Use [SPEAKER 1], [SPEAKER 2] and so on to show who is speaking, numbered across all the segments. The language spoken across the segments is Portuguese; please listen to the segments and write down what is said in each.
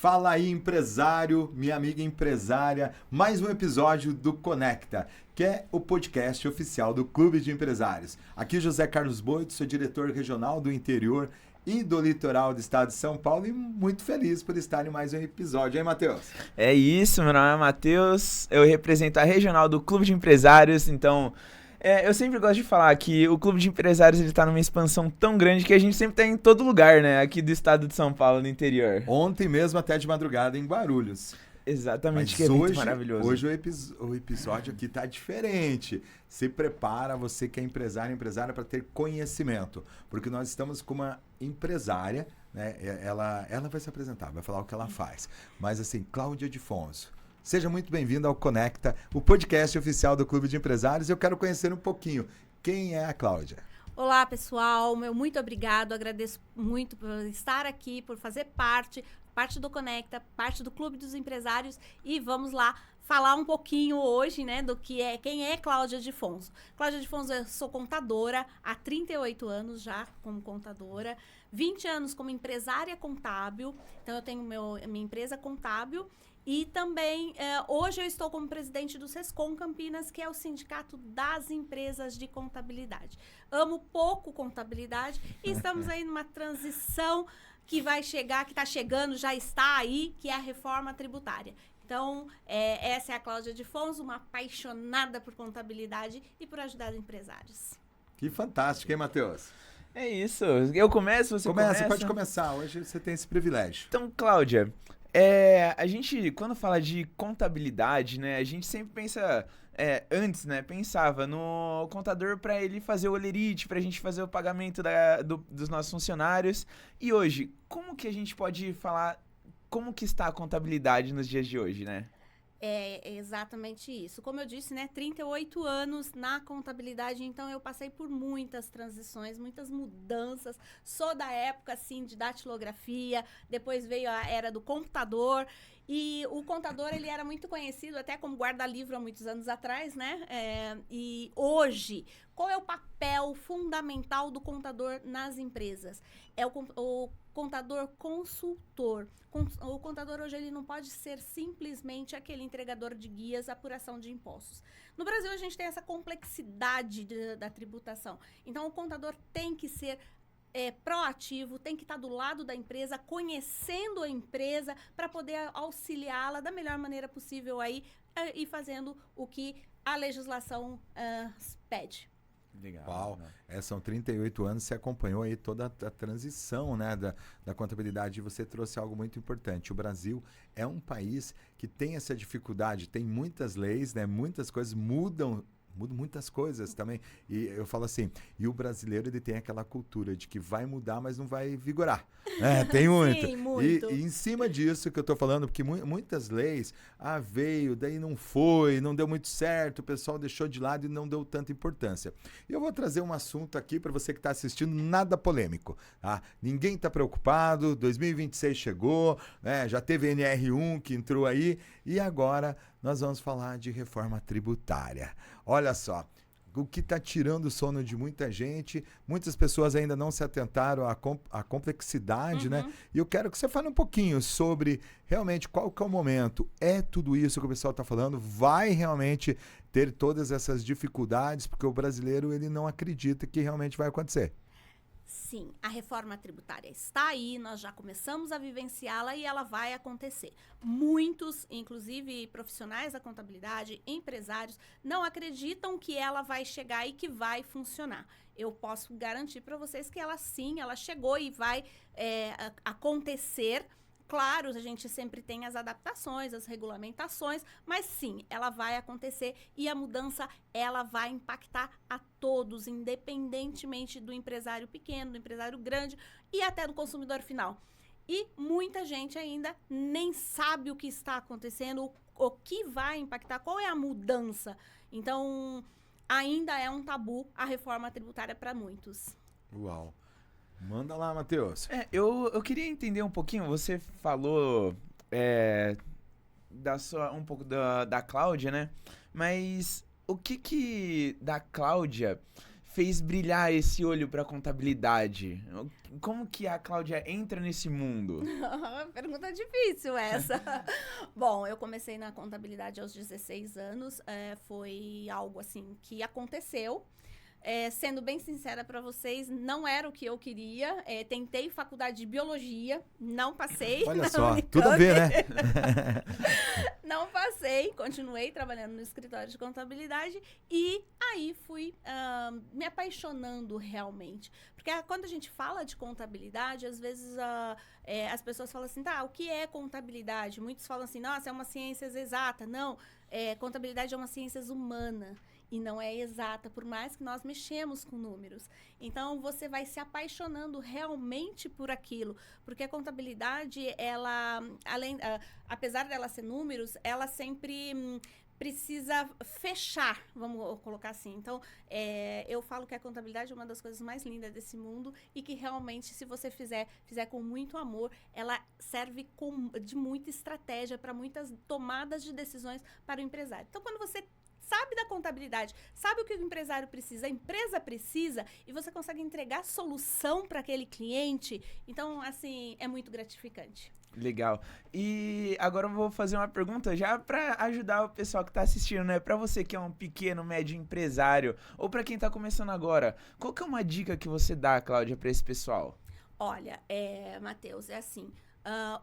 [SPEAKER 1] Fala aí, empresário, minha amiga empresária, mais um episódio do Conecta, que é o podcast oficial do Clube de Empresários. Aqui José Carlos Boito, sou diretor regional do interior e do litoral do estado de São Paulo e muito feliz por estar em mais um episódio. Hein, Matheus?
[SPEAKER 2] É isso, meu nome é Matheus, eu represento a regional do Clube de Empresários, então... eu sempre gosto de falar que o Clube de Empresários ele tá numa expansão tão grande que a gente sempre tá em todo lugar, né? Aqui do estado de São Paulo, no interior.
[SPEAKER 1] Ontem mesmo até de madrugada em Guarulhos.
[SPEAKER 2] Exatamente,
[SPEAKER 1] Mas
[SPEAKER 2] que evento maravilhoso.
[SPEAKER 1] Hoje o episódio aqui tá diferente. Se prepara, você que é empresária, para ter conhecimento. Porque nós estamos com uma empresária, né? Ela vai se apresentar, vai falar o que ela faz. Mas assim, Cláudia Difonso. Seja muito bem-vindo ao Conecta, o podcast oficial do Clube de Empresários. Eu quero conhecer um pouquinho. Quem é a Cláudia?
[SPEAKER 3] Olá, pessoal. Muito obrigado. Agradeço muito por estar aqui, por fazer parte do Conecta, parte do Clube dos Empresários. E vamos lá falar um pouquinho hoje, né, do que é, quem é Cláudia Difonso. Cláudia Difonso, eu sou contadora há 38 anos já como contadora, 20 anos como empresária contábil. Então, eu tenho minha empresa contábil. E também, hoje eu estou como presidente do Sescom Campinas, que é o sindicato das empresas de contabilidade. Amo pouco contabilidade e estamos aí numa transição que vai chegar, que está chegando, já está aí, que é a reforma tributária. Então, essa é a Cláudia Difonso, uma apaixonada por contabilidade e por ajudar empresários.
[SPEAKER 1] Que fantástico, hein, Matheus?
[SPEAKER 2] É isso. Eu começo, você começa?
[SPEAKER 1] Pode começar. Hoje você tem esse privilégio.
[SPEAKER 2] Então, Cláudia... a gente, quando fala de contabilidade, né, a gente sempre pensa, antes, né, pensava no contador para ele fazer o holerite, para a gente fazer o pagamento dos nossos funcionários. E hoje, como que a gente pode falar, como que está a contabilidade nos dias de hoje, né?
[SPEAKER 3] É exatamente isso. Como eu disse, né, 38 anos na contabilidade, então eu passei por muitas transições, muitas mudanças. Sou da época, assim, de datilografia, depois veio a era do computador. E o contador, ele era muito conhecido até como guarda-livro há muitos anos atrás, né? E hoje, qual é o papel fundamental do contador nas empresas? É o contador consultor. O contador hoje ele não pode ser simplesmente aquele entregador de guias, apuração de impostos. No Brasil, a gente tem essa complexidade da tributação. Então, o contador tem que ser proativo, tem que estar do lado da empresa, conhecendo a empresa para poder auxiliá-la da melhor maneira possível aí e fazendo o que a legislação pede.
[SPEAKER 1] Legal. Uau, são 38 anos, você acompanhou aí toda a transição, né, da contabilidade e você trouxe algo muito importante. O Brasil é um país que tem essa dificuldade, tem muitas leis, né, muitas coisas mudam muitas coisas também. E eu falo assim, e o brasileiro ele tem aquela cultura de que vai mudar, mas não vai vigorar. Tem muito.
[SPEAKER 3] Sim, muito.
[SPEAKER 1] E em cima disso que eu tô falando, porque muitas leis, veio, daí não foi, não deu muito certo, o pessoal deixou de lado e não deu tanta importância. E eu vou trazer um assunto aqui para você que está assistindo, nada polêmico, tá? Ninguém está preocupado, 2026 chegou, né? Já teve NR1 que entrou aí, e agora nós vamos falar de reforma tributária. Olha só, o que está tirando o sono de muita gente, muitas pessoas ainda não se atentaram à complexidade, né? E eu quero que você fale um pouquinho sobre realmente qual que é o momento. É tudo isso que o pessoal está falando? Vai realmente ter todas essas dificuldades? Porque o brasileiro ele não acredita que realmente vai acontecer.
[SPEAKER 3] Sim, a reforma tributária está aí, nós já começamos a vivenciá-la e ela vai acontecer. Muitos, inclusive profissionais da contabilidade, empresários, não acreditam que ela vai chegar e que vai funcionar. Eu posso garantir para vocês que ela sim, ela chegou e vai acontecer. Claro, a gente sempre tem as adaptações, as regulamentações, mas sim, ela vai acontecer e a mudança, ela vai impactar a todos, independentemente do empresário pequeno, do empresário grande e até do consumidor final. E muita gente ainda nem sabe o que está acontecendo, o que vai impactar, qual é a mudança. Então, ainda é um tabu a reforma tributária para muitos.
[SPEAKER 1] Uau! Manda lá, Matheus.
[SPEAKER 2] Eu queria entender um pouquinho, você falou um pouco da Cláudia, né? Mas o que da Cláudia fez brilhar esse olho para contabilidade? Como que a Cláudia entra nesse mundo?
[SPEAKER 3] Pergunta difícil essa. Bom, eu comecei na contabilidade aos 16 anos. Foi algo assim que aconteceu. Sendo bem sincera para vocês, não era o que eu queria. Tentei faculdade de biologia, não passei.
[SPEAKER 1] Olha só, tudo a ver, né?
[SPEAKER 3] Não passei, continuei trabalhando no escritório de contabilidade e aí fui me apaixonando realmente. Porque quando a gente fala de contabilidade, às vezes as pessoas falam assim, tá, o que é contabilidade? Muitos falam assim, nossa, é uma ciência exata. Não, contabilidade é uma ciência humana. E não é exata, por mais que nós mexemos com números. Então, você vai se apaixonando realmente por aquilo. Porque a contabilidade, ela, apesar dela ser números, ela sempre precisa fechar, vamos colocar assim. Então, eu falo que a contabilidade é uma das coisas mais lindas desse mundo e que realmente, se você fizer com muito amor, ela serve de muita estratégia para muitas tomadas de decisões para o empresário. Então, quando você sabe da contabilidade, sabe o que o empresário precisa, a empresa precisa, e você consegue entregar solução para aquele cliente, então, assim, é muito gratificante.
[SPEAKER 2] Legal. E agora eu vou fazer uma pergunta já para ajudar o pessoal que está assistindo, né? Para você que é um pequeno, médio empresário, ou para quem está começando agora, qual que é uma dica que você dá, Cláudia, para esse pessoal?
[SPEAKER 3] Olha, Matheus, é assim,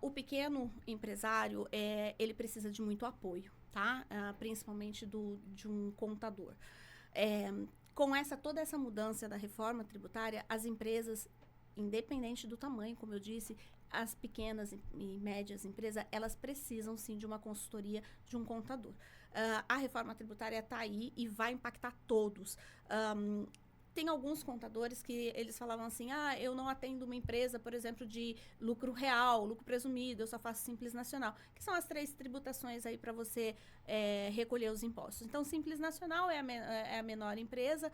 [SPEAKER 3] o pequeno empresário, ele precisa de muito apoio, tá? Principalmente de um contador. Com toda essa mudança da reforma tributária, as empresas, independente do tamanho, como eu disse, as pequenas e médias empresas, elas precisam sim de uma consultoria, de um contador. A reforma tributária está aí e vai impactar todos. Tem alguns contadores que eles falavam assim, eu não atendo uma empresa, por exemplo, de lucro real, lucro presumido, eu só faço Simples Nacional, que são as 3 tributações aí para você recolher os impostos. Então, Simples Nacional é a menor empresa,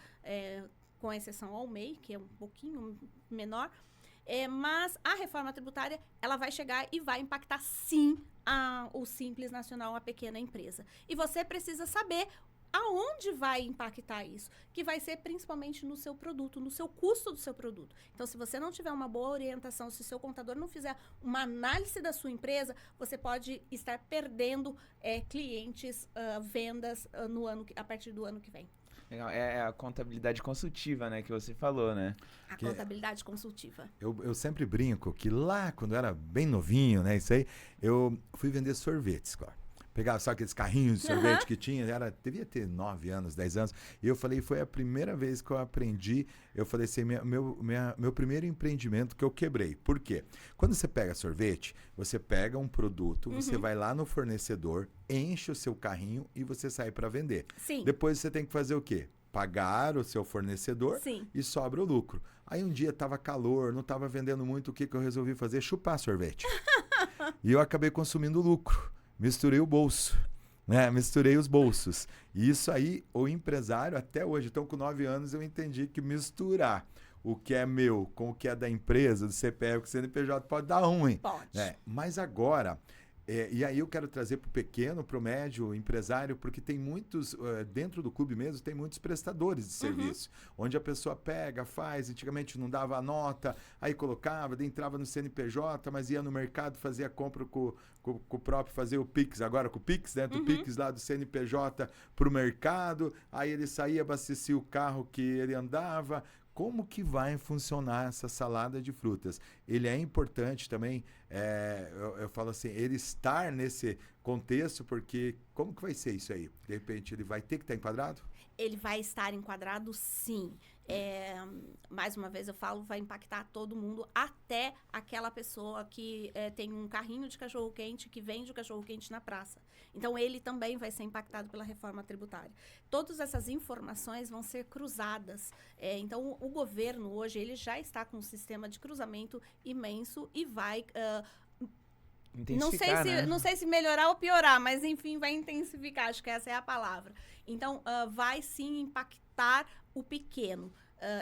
[SPEAKER 3] com exceção ao MEI, que é um pouquinho menor, mas a reforma tributária, ela vai chegar e vai impactar, sim, o Simples Nacional, a pequena empresa. E você precisa saber aonde vai impactar isso, que vai ser principalmente no seu produto, no seu custo do seu produto. Então, se você não tiver uma boa orientação, se o seu contador não fizer uma análise da sua empresa, você pode estar perdendo clientes, vendas a partir do ano que vem.
[SPEAKER 2] Legal. É a contabilidade consultiva, né, que você falou, né?
[SPEAKER 3] A contabilidade consultiva.
[SPEAKER 1] Eu sempre brinco que lá, quando eu era bem novinho, né, isso aí, eu fui vender sorvetes, cara. Pegava só aqueles carrinhos de sorvete que tinha, devia ter 9 anos, 10 anos. E eu falei, foi a primeira vez que eu aprendi, eu falei assim, meu primeiro empreendimento que eu quebrei. Por quê? Quando você pega sorvete, você pega um produto, você vai lá no fornecedor, enche o seu carrinho e você sai para vender.
[SPEAKER 3] Sim.
[SPEAKER 1] Depois você tem que fazer o quê? Pagar o seu fornecedor.
[SPEAKER 3] Sim.
[SPEAKER 1] E sobra o lucro. Aí um dia tava calor, não tava vendendo muito, o que eu resolvi fazer? Chupar sorvete. E eu acabei consumindo lucro. Misturei o bolso, né? Misturei os bolsos. E isso aí, o empresário, até hoje, então com 9 anos, eu entendi que misturar o que é meu com o que é da empresa, do CPF, com o CNPJ, pode dar ruim.
[SPEAKER 3] Pode.
[SPEAKER 1] Né? Mas agora, e aí eu quero trazer para o pequeno, para o médio empresário, porque tem muitos, dentro do clube mesmo, tem muitos prestadores de serviço, onde a pessoa pega, faz, antigamente não dava a nota, aí colocava, daí entrava no CNPJ, mas ia no mercado, fazia compra com o próprio, fazer o Pix, agora com o Pix, né? Do Pix lá do CNPJ para o mercado, aí ele saía, abastecia o carro que ele andava. Como que vai funcionar essa salada de frutas? Ele é importante também, eu falo assim, ele estar nesse contexto, porque como que vai ser isso aí? De repente, ele vai ter que estar enquadrado?
[SPEAKER 3] Ele vai estar enquadrado, sim. Mais uma vez eu falo, vai impactar todo mundo, até aquela pessoa que tem um carrinho de cachorro-quente, que vende o cachorro-quente na praça. Então, ele também vai ser impactado pela reforma tributária. Todas essas informações vão ser cruzadas. Então, o governo hoje, ele já está com um sistema de cruzamento imenso e vai... Não sei se melhorar ou piorar, mas enfim, vai intensificar, acho que essa é a palavra. Então, vai sim impactar o pequeno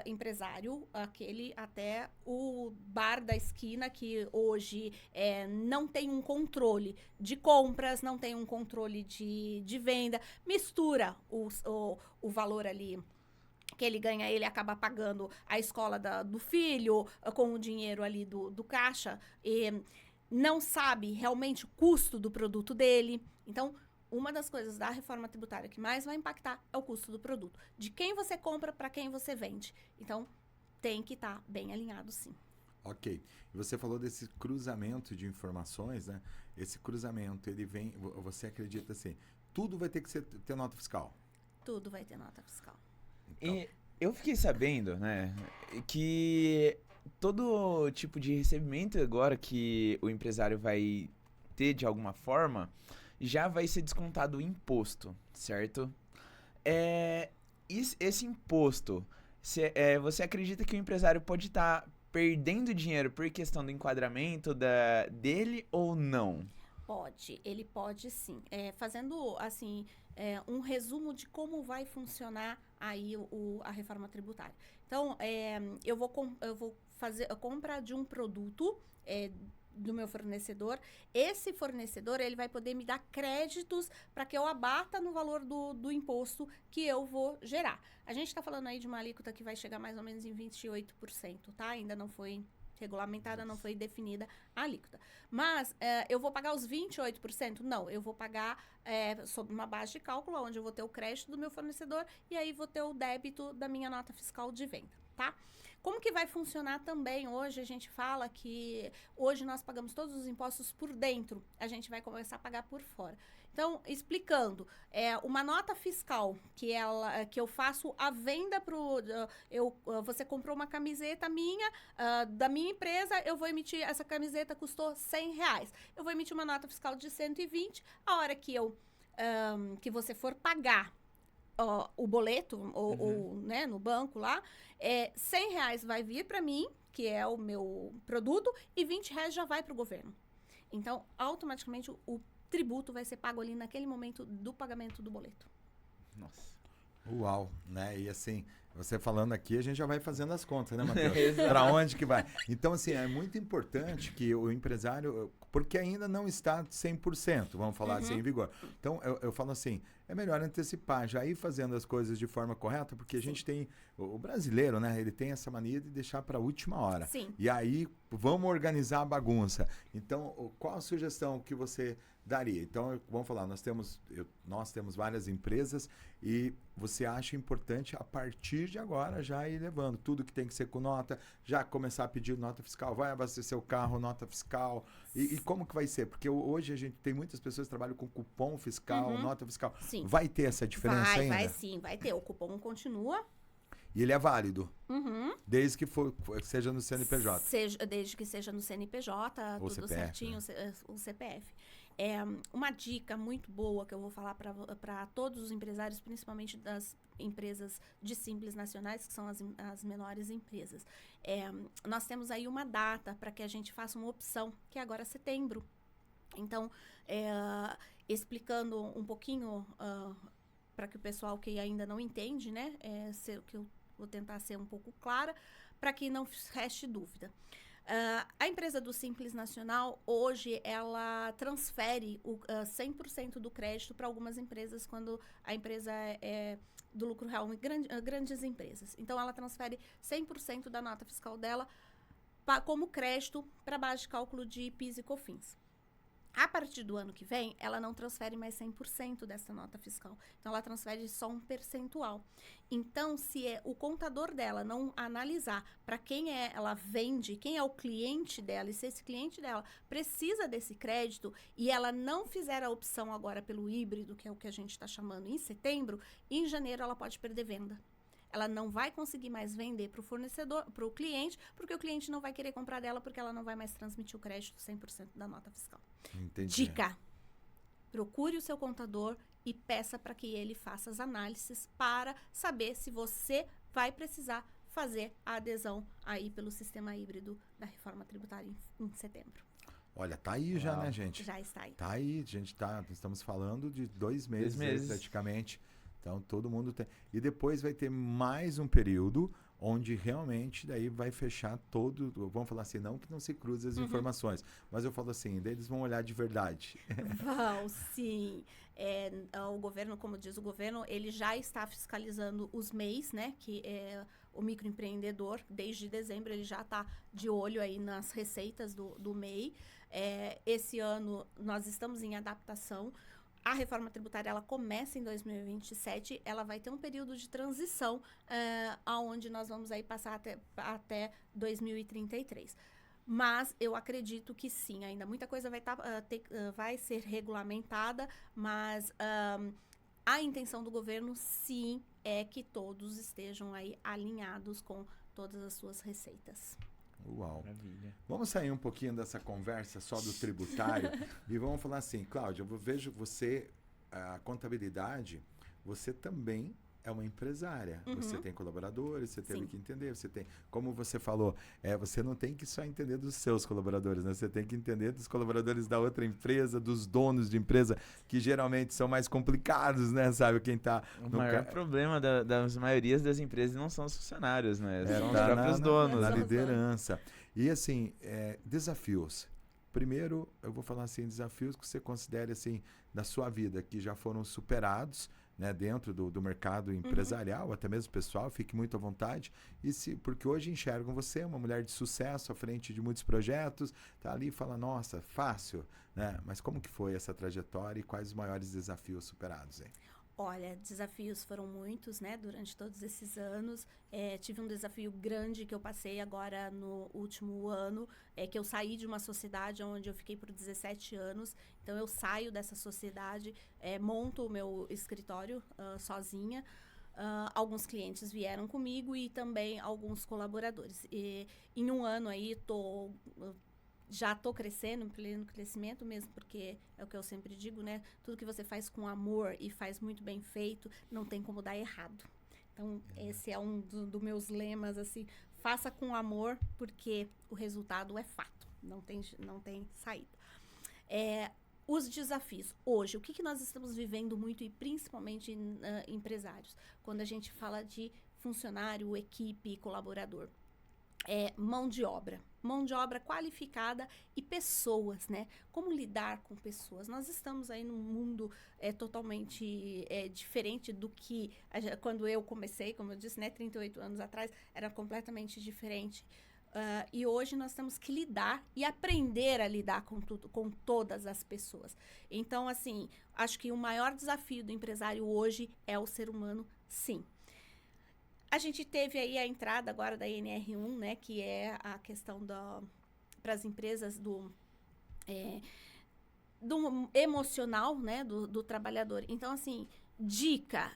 [SPEAKER 3] empresário, aquele até o bar da esquina, que hoje não tem um controle de compras, não tem um controle de venda, mistura o valor ali que ele ganha, ele acaba pagando a escola do filho, com o dinheiro ali do caixa, e não sabe realmente o custo do produto dele. Então, uma das coisas da reforma tributária que mais vai impactar é o custo do produto. De quem você compra, para quem você vende. Então, tem que estar bem alinhado, sim.
[SPEAKER 1] Ok. E você falou desse cruzamento de informações, né? Esse cruzamento, ele vem... Você acredita assim, tudo vai ter que ter nota fiscal?
[SPEAKER 3] Tudo vai ter nota fiscal.
[SPEAKER 1] Então,
[SPEAKER 2] E eu fiquei sabendo, né, que todo tipo de recebimento agora que o empresário vai ter de alguma forma, já vai ser descontado o imposto, certo? Esse imposto, você acredita que o empresário pode estar perdendo dinheiro por questão do enquadramento dele ou não?
[SPEAKER 3] Pode, ele pode sim. Fazendo, assim, um resumo de como vai funcionar aí a reforma tributária. Então, eu vou fazer a compra de um produto do meu fornecedor. Esse fornecedor, ele vai poder me dar créditos para que eu abata no valor do imposto que eu vou gerar. A gente está falando aí de uma alíquota que vai chegar mais ou menos em 28%, tá? Ainda não foi regulamentada, não foi definida a alíquota. Mas eu vou pagar os 28%? Não, eu vou pagar sob uma base de cálculo, onde eu vou ter o crédito do meu fornecedor e aí vou ter o débito da minha nota fiscal de venda, tá? Como que vai funcionar também hoje? A gente fala que hoje nós pagamos todos os impostos por dentro, a gente vai começar a pagar por fora. Então, explicando, uma nota fiscal que eu faço a venda você comprou uma camiseta minha, da minha empresa, eu vou emitir, essa camiseta custou R$100. Eu vou emitir uma nota fiscal de 120, a hora que você for pagar o boleto, ou né, no banco lá, R$100 vai vir para mim, que é o meu produto, e R$20 já vai para o governo. Então, automaticamente, o tributo vai ser pago ali naquele momento do pagamento do boleto.
[SPEAKER 2] Nossa.
[SPEAKER 1] uau, né? E assim, você falando aqui, a gente já vai fazendo as contas, né, Matheus? Para onde que vai? Então, assim, é muito importante que o empresário, porque ainda não está 100%, vamos falar assim, em vigor. Então, eu falo assim, é melhor antecipar, já ir fazendo as coisas de forma correta, porque a gente tem, o brasileiro, né, ele tem essa mania de deixar para a última hora.
[SPEAKER 3] Sim.
[SPEAKER 1] E aí, vamos organizar a bagunça. Então, qual a sugestão que você daria? Então, vamos falar, nós temos várias empresas e você acha importante, a partir de agora, já ir levando tudo que tem que ser com nota, já começar a pedir nota fiscal, vai abastecer o carro, nota fiscal, e como que vai ser? Porque hoje a gente tem muitas pessoas que trabalham com cupom fiscal, nota fiscal.
[SPEAKER 3] Sim.
[SPEAKER 1] Vai ter essa diferença ainda?
[SPEAKER 3] Vai sim, vai ter. O cupom continua.
[SPEAKER 1] E ele é válido? Desde que seja no CNPJ?
[SPEAKER 3] Desde que seja no CNPJ,
[SPEAKER 1] Ou
[SPEAKER 3] tudo
[SPEAKER 1] CPF,
[SPEAKER 3] certinho, o CPF. Uma dica muito boa que eu vou falar para todos os empresários, principalmente das empresas de Simples Nacionais, que são as menores empresas. Nós temos aí uma data para que a gente faça uma opção, que é agora setembro. Então, explicando um pouquinho para que o pessoal que ainda não entende, né, que eu vou tentar ser um pouco clara, para que não reste dúvida. A empresa do Simples Nacional, hoje, ela transfere 100% do crédito para algumas empresas, quando a empresa é do lucro real, grandes empresas. Então, ela transfere 100% da nota fiscal dela como crédito para a base de cálculo de PIS e COFINS. A partir do ano que vem, ela não transfere mais 100% dessa nota fiscal. Então, ela transfere só um percentual. Então, se o contador dela não analisar para quem ela vende, quem é o cliente dela, e se esse cliente dela precisa desse crédito, e ela não fizer a opção agora pelo híbrido, que é o que a gente está chamando em setembro, em janeiro ela pode perder venda. Ela não vai conseguir mais vender para o fornecedor, para o cliente, porque o cliente não vai querer comprar dela, porque ela não vai mais transmitir o crédito 100% da nota fiscal.
[SPEAKER 1] Entendi.
[SPEAKER 3] Dica: procure o seu contador e peça para que ele faça as análises para saber se você vai precisar fazer a adesão aí pelo sistema híbrido da reforma tributária em setembro.
[SPEAKER 1] Olha, tá aí já, né, gente?
[SPEAKER 3] Já está aí.
[SPEAKER 1] Tá aí, estamos falando de 2 meses, aí, praticamente. Então, todo mundo tem. E depois vai ter mais um período onde realmente daí vai fechar todo, vamos falar assim, não que não se cruze as informações, mas eu falo assim, daí eles vão olhar de verdade.
[SPEAKER 3] Vão, sim. O governo, como diz o governo, ele já está fiscalizando os MEIs, né? Que é o microempreendedor. Desde dezembro ele já está de olho aí nas receitas do MEI. Esse ano nós estamos em adaptação. A reforma tributária ela começa em 2027, ela vai ter um período de transição, aonde nós vamos aí passar até 2033. Mas eu acredito que sim, ainda muita coisa vai ser regulamentada, mas a intenção do governo, sim, é que todos estejam aí alinhados com todas as suas receitas.
[SPEAKER 1] Uau.
[SPEAKER 2] Maravilha.
[SPEAKER 1] Vamos sair um pouquinho dessa conversa só do tributário e vamos falar assim, Cláudia, eu vejo você, a contabilidade, você também é uma empresária. Você tem colaboradores, você teve que entender, você tem, como você falou, você não tem que só entender dos seus colaboradores, né? Você tem que entender dos colaboradores da outra empresa, dos donos de empresa, que geralmente são mais complicados, né? Sabe, quem tá...
[SPEAKER 2] O maior problema das maiorias das empresas não são os funcionários, né? São os
[SPEAKER 1] tá
[SPEAKER 2] próprios donos.
[SPEAKER 1] na
[SPEAKER 3] São os
[SPEAKER 1] liderança. E assim, desafios. Primeiro, eu vou falar assim, desafios que você considere assim, da sua vida, que já foram superados, né, dentro do mercado empresarial, até mesmo pessoal, fique muito à vontade, porque hoje enxergam você, uma mulher de sucesso, à frente de muitos projetos, tá ali e fala, nossa, fácil, né? Mas como que foi essa trajetória e quais os maiores desafios superados, hein?
[SPEAKER 3] Olha, desafios foram muitos, né, durante todos esses anos. Tive um desafio grande que eu passei agora no último ano, que eu saí de uma sociedade onde eu fiquei por 17 anos. Então, eu saio dessa sociedade, monto o meu escritório sozinha. Alguns clientes vieram comigo e também alguns colaboradores. E em um ano aí, já estou crescendo, em pleno crescimento mesmo, porque é o que eu sempre digo, né? Tudo que você faz com amor e faz muito bem feito, não tem como dar errado. Então, esse é um dos meus lemas, assim, faça com amor, porque o resultado é fato, não tem saída. Os desafios. Hoje, o que nós estamos vivendo muito, e principalmente empresários, quando a gente fala de funcionário, equipe, colaborador? Mão de obra qualificada e pessoas, né? Como lidar com pessoas? Nós estamos aí num mundo totalmente diferente do que quando eu comecei, como eu disse, né? 38 anos atrás, era completamente diferente. E hoje nós temos que lidar e aprender a lidar com todas as pessoas. Então, assim, acho que o maior desafio do empresário hoje é o ser humano, sim. A gente teve aí a entrada agora da NR1, né, que é a questão para as empresas do emocional, né, do trabalhador. Então, assim, dica,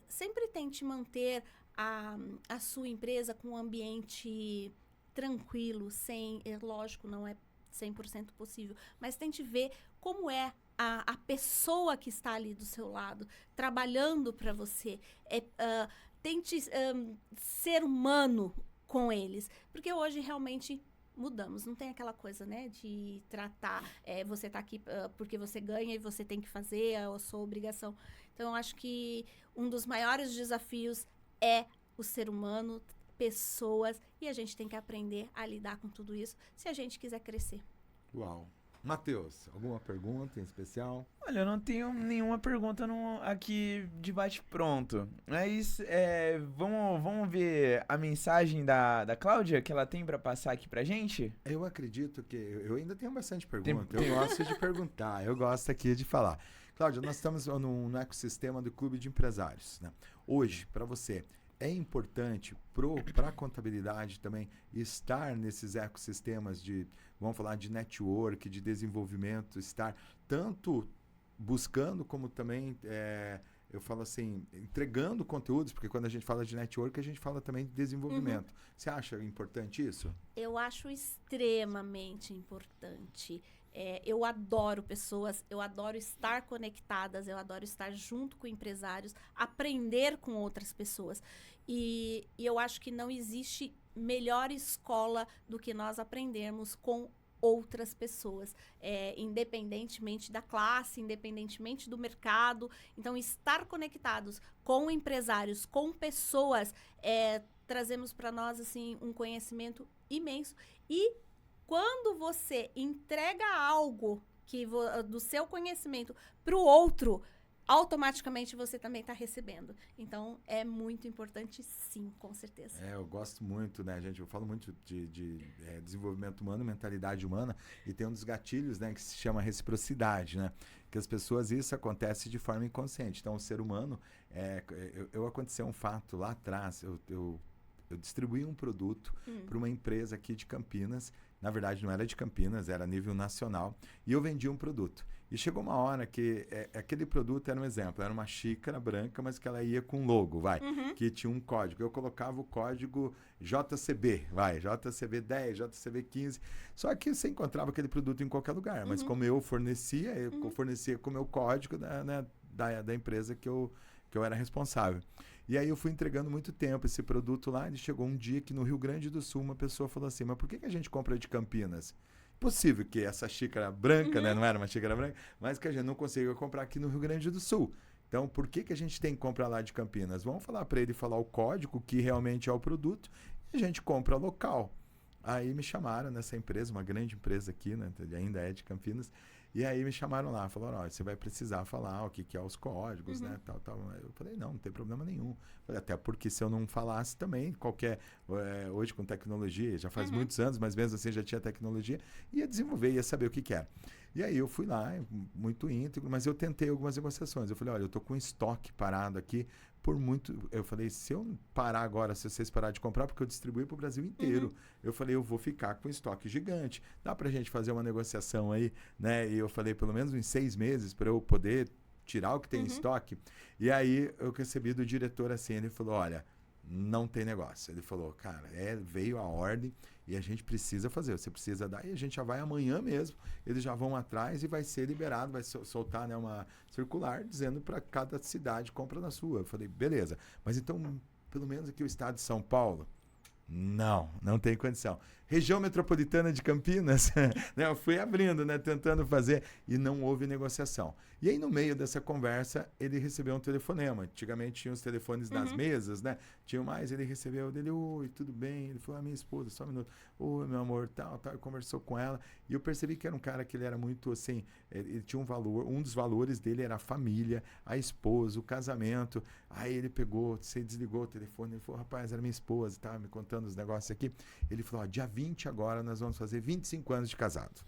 [SPEAKER 3] sempre tente manter a sua empresa com um ambiente tranquilo, lógico, não é 100% possível, mas tente ver como é a pessoa que está ali do seu lado, trabalhando para você. Tente ser humano com eles, porque hoje realmente mudamos, não tem aquela coisa, né, de tratar, você tá aqui porque você ganha e você tem que fazer, é a sua obrigação. Então, eu acho que um dos maiores desafios é o ser humano, pessoas, e a gente tem que aprender a lidar com tudo isso se a gente quiser crescer.
[SPEAKER 1] Uau. Matheus, alguma pergunta em especial?
[SPEAKER 2] Olha, eu não tenho nenhuma pergunta aqui de bate-pronto. Mas vamos ver a mensagem da Cláudia que ela tem para passar aqui pra gente?
[SPEAKER 1] Eu acredito que... Eu ainda tenho bastante pergunta. Eu gosto de perguntar, eu gosto aqui de falar. Cláudia, nós estamos no ecossistema do Clube de Empresários, né? Hoje, para você, é importante para a contabilidade também estar nesses ecossistemas vamos falar de network, de desenvolvimento, estar tanto buscando como também, eu falo assim, entregando conteúdos, porque quando a gente fala de network, a gente fala também de desenvolvimento. Você acha importante isso?
[SPEAKER 3] Eu acho extremamente importante. Eu adoro pessoas, eu adoro estar conectadas, eu adoro estar junto com empresários, aprender com outras pessoas. E eu acho que não existe melhor escola do que nós aprendermos com outras pessoas, independentemente da classe, independentemente do mercado. Então, estar conectados com empresários, com pessoas, trazemos para nós assim um conhecimento imenso. E quando você entrega algo do seu conhecimento para o outro, automaticamente você também está recebendo. Então, é muito importante, sim, com certeza.
[SPEAKER 1] Eu gosto muito, né, gente? Eu falo muito de desenvolvimento humano, mentalidade humana, e tem um dos gatilhos, né, que se chama reciprocidade, né? Que as pessoas, isso acontece de forma inconsciente. Então, o ser humano, aconteceu um fato lá atrás, eu distribuí um produto para uma empresa aqui de Campinas. Na verdade, não era de Campinas, era a nível nacional. E eu vendi um produto. E chegou uma hora que aquele produto era um exemplo. Era uma xícara branca, mas que ela ia com logo, que tinha um código. Eu colocava o código JCB, JCB 10, JCB 15. Só que você encontrava aquele produto em qualquer lugar. Mas como eu fornecia, fornecia com o meu código da empresa que eu era responsável. E aí eu fui entregando muito tempo esse produto lá, e chegou um dia que no Rio Grande do Sul uma pessoa falou assim, mas por que a gente compra de Campinas? Possível que essa xícara branca, né, não era uma xícara branca, mas que a gente não conseguiu comprar aqui no Rio Grande do Sul. Então, por que a gente tem que comprar lá de Campinas? Vamos falar para ele falar o código que realmente é o produto e a gente compra local. Aí me chamaram nessa empresa, uma grande empresa aqui, né, ainda é de Campinas. E aí me chamaram lá, falaram, você vai precisar falar o que é os códigos, né, tal. Eu falei, não tem problema nenhum. Falei, até porque se eu não falasse também, hoje com tecnologia, já faz muitos anos, mas mesmo assim já tinha tecnologia, ia desenvolver, ia saber o que era. E aí eu fui lá, muito íntegro, mas eu tentei algumas negociações. Eu falei, olha, eu tô com estoque parado aqui por muito... Eu falei, se eu parar agora, se vocês pararem de comprar, porque eu distribuí para o Brasil inteiro. Eu falei, eu vou ficar com estoque gigante. Dá pra gente fazer uma negociação aí, né? E eu falei, pelo menos em 6 meses, para eu poder tirar o que tem em estoque. E aí eu recebi do diretor assim, ele falou, olha, não tem negócio. Ele falou, cara, veio a ordem e a gente precisa fazer, você precisa dar, e a gente já vai amanhã mesmo, eles já vão atrás e vai ser liberado, vai soltar, né, uma circular dizendo para cada cidade compra na sua. Eu falei, beleza, mas então, pelo menos aqui o estado de São Paulo, não tem condição. Região metropolitana de Campinas, né, eu fui abrindo, né, tentando fazer, e não houve negociação. E aí, no meio dessa conversa, ele recebeu um telefonema. Antigamente tinha os telefones nas mesas, né? Tinha mais, ele recebeu dele, oi, tudo bem? Ele falou, minha esposa, só um minuto. Oi, meu amor, tal. E conversou com ela. E eu percebi que era um cara que ele era muito, assim, ele tinha um valor, um dos valores dele era a família, a esposa, o casamento. Aí ele pegou, você desligou o telefone, ele falou, rapaz, era minha esposa, tá me contando os negócios aqui. Ele falou, dia 20 agora nós vamos fazer 25 anos de casado.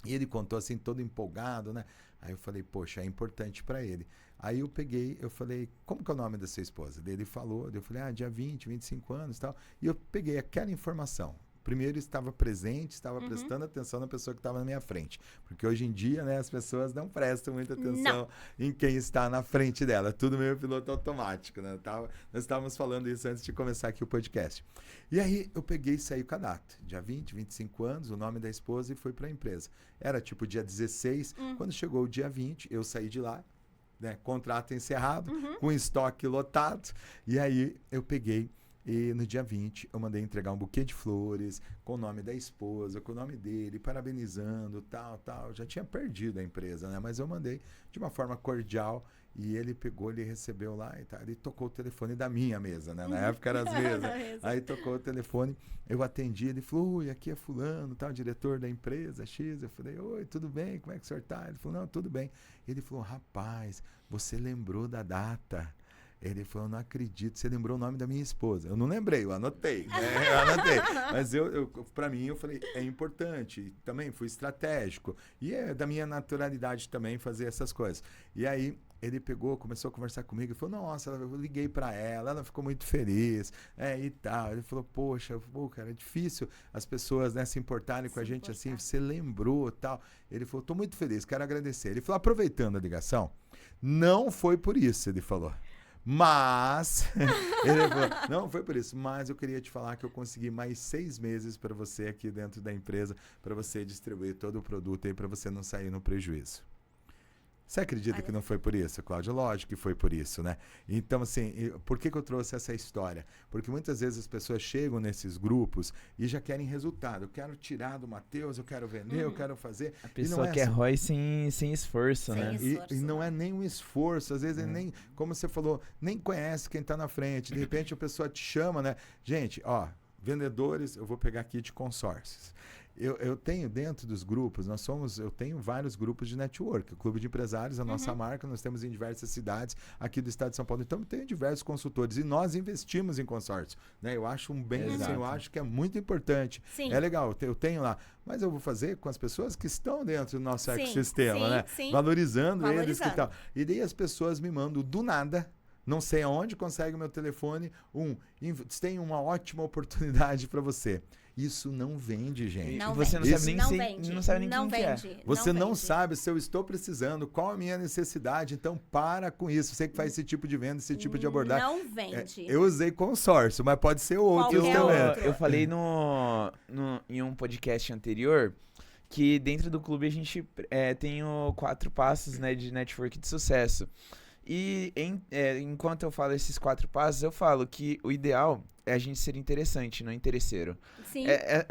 [SPEAKER 1] E ele contou assim, todo empolgado, né? Aí eu falei, poxa, é importante para ele. Aí eu falei, como que é o nome da sua esposa? Daí ele falou, eu falei, dia 20, 25 anos e tal. E eu peguei aquela informação. Primeiro, estava presente, estava prestando atenção na pessoa que estava na minha frente. Porque hoje em dia, né, as pessoas não prestam muita atenção em quem está na frente dela. Tudo meio piloto automático, né? Nós estávamos falando isso antes de começar aqui o podcast. E aí, eu peguei e saí com a data. Dia 20, 25 anos, o nome da esposa, e fui para a empresa. Era tipo dia 16. Quando chegou o dia 20, eu saí de lá, né, contrato encerrado, com estoque lotado. E aí, eu peguei. E no dia 20, eu mandei entregar um buquê de flores com o nome da esposa, com o nome dele, parabenizando, tal. Eu já tinha perdido a empresa, né? Mas eu mandei de uma forma cordial e ele pegou, ele recebeu lá e tal. Ele tocou o telefone da minha mesa, né? Na época era as mesas. Aí tocou o telefone, eu atendi, ele falou, oi, aqui é fulano, tal, diretor da empresa X. Eu falei, oi, tudo bem? Como é que o senhor tá? Ele falou, não, tudo bem. Ele falou, rapaz, você lembrou da data. Ele falou, não acredito, você lembrou o nome da minha esposa. Eu não lembrei, eu anotei, né? Mas para mim, eu falei, é importante. Também fui estratégico. E é da minha naturalidade também fazer essas coisas. E aí, ele pegou, começou a conversar comigo e falou, nossa, eu liguei para ela ficou muito feliz, e tal. Ele falou, poxa, cara, é difícil as pessoas, né, se importarem com a gente assim, você lembrou, tal. Ele falou, tô muito feliz, quero agradecer. Ele falou, aproveitando a ligação, não foi por isso, ele falou. Mas, ele falou, não foi por isso, mas eu queria te falar que eu consegui mais 6 meses para você aqui dentro da empresa, para você distribuir todo o produto aí, para você não sair no prejuízo. Você acredita que não foi por isso, Cláudio? Lógico que foi por isso, né? Então, assim, por que eu trouxe essa história? Porque muitas vezes as pessoas chegam nesses grupos e já querem resultado. Eu quero tirar do Matheus, eu quero vender, eu quero fazer.
[SPEAKER 2] A pessoa quer ROI sem esforço,
[SPEAKER 3] Sem
[SPEAKER 2] né?
[SPEAKER 3] esforço.
[SPEAKER 1] E não é nem um esforço, às vezes ele nem, como você falou, nem conhece quem está na frente. De repente a pessoa te chama, né? Gente, ó, vendedores, eu vou pegar aqui de consórcios. Eu tenho dentro dos grupos, eu tenho vários grupos de network. O Clube de Empresários, a nossa marca, nós temos em diversas cidades aqui do estado de São Paulo. Então, eu tenho diversos consultores e nós investimos em consórcio. Né? Eu acho assim, eu acho que é muito importante.
[SPEAKER 3] Sim.
[SPEAKER 1] É legal, eu tenho lá. Mas eu vou fazer com as pessoas que estão dentro do nosso ecossistema,
[SPEAKER 3] sim,
[SPEAKER 1] né?
[SPEAKER 3] sim.
[SPEAKER 1] Valorizando eles e tal. E daí as pessoas me mandam do nada. Não sei aonde consegue o meu telefone. Tem uma ótima oportunidade para você. Isso não vende, gente.
[SPEAKER 3] Não
[SPEAKER 2] Você
[SPEAKER 3] vende.
[SPEAKER 2] não sabe nem
[SPEAKER 3] não
[SPEAKER 2] se,
[SPEAKER 3] vende.
[SPEAKER 2] não sabe nem
[SPEAKER 3] não
[SPEAKER 2] quem
[SPEAKER 3] vende.
[SPEAKER 2] que é.
[SPEAKER 1] Você não
[SPEAKER 3] vende.
[SPEAKER 1] sabe se eu estou precisando, qual a minha necessidade. Então, para com isso. Você que faz esse tipo de venda, esse tipo de abordagem.
[SPEAKER 3] Não vende.
[SPEAKER 1] Eu usei consórcio, mas pode ser outros
[SPEAKER 3] Qualquer
[SPEAKER 1] também.
[SPEAKER 3] outro.
[SPEAKER 2] Eu falei em um podcast anterior que dentro do clube a gente tem 4 passos, né, de network de sucesso. E enquanto eu falo esses 4 passos, eu falo que o ideal é a gente ser interessante, não interesseiro.
[SPEAKER 3] Sim.